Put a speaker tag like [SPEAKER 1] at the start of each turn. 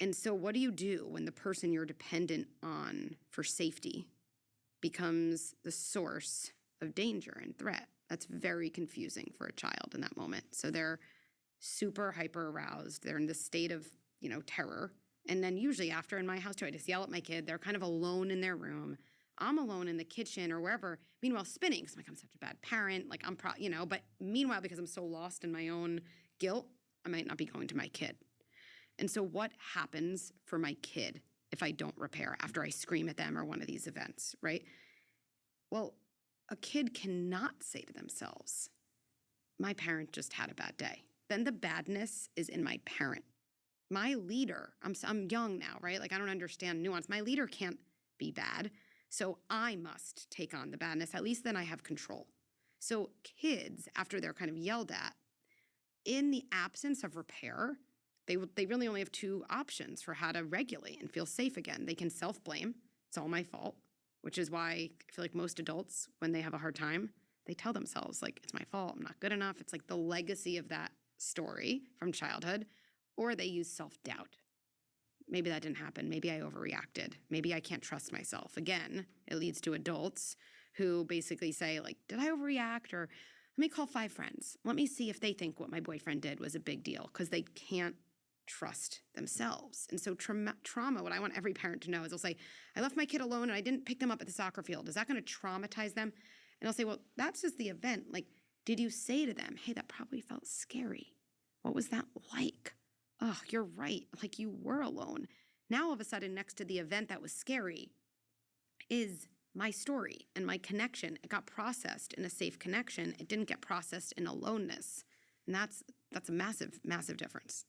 [SPEAKER 1] And so what do you do when the person you're dependent on for safety becomes the source of danger and threat? That's very confusing for a child in that moment. So they're super hyper aroused. They're in this state of, terror. And then usually after in my house too, I just yell at my kid. They're kind of alone in their room. I'm alone in the kitchen or wherever. Meanwhile, spinning, because I'm such a bad parent. Like but meanwhile, because I'm so lost in my own guilt, I might not be going to my kid. And so what happens for my kid if I don't repair after I scream at them or one of these events, right? Well, a kid cannot say to themselves, my parent just had a bad day. Then the badness is in my parent. My leader, I'm young now, right? Like I don't understand nuance. My leader can't be bad. So I must take on the badness. At least then I have control. So kids, after they're kind of yelled at, in the absence of repair, they really only have two options for how to regulate and feel safe again. They can self-blame. It's all my fault, which is why I feel like most adults, when they have a hard time, they tell themselves, like, it's my fault, I'm not good enough. It's like the legacy of that story from childhood. Or they use self-doubt. Maybe that didn't happen. Maybe I overreacted. Maybe I can't trust myself. Again, it leads to adults who basically say, like, did I overreact? Or let me call 5 friends. Let me see if they think what my boyfriend did was a big deal, because they can't trust themselves. And so trauma, what I want every parent to know is they'll say, I left my kid alone and I didn't pick them up at the soccer field. Is that going to traumatize them? And I'll say, well, that's just the event. Like, did you say to them, hey, that probably felt scary? What was that like? Oh, you're right. Like, you were alone. Now, all of a sudden, next to the event that was scary is my story and my connection. It got processed in a safe connection. It didn't get processed in aloneness. And that's a massive, massive difference.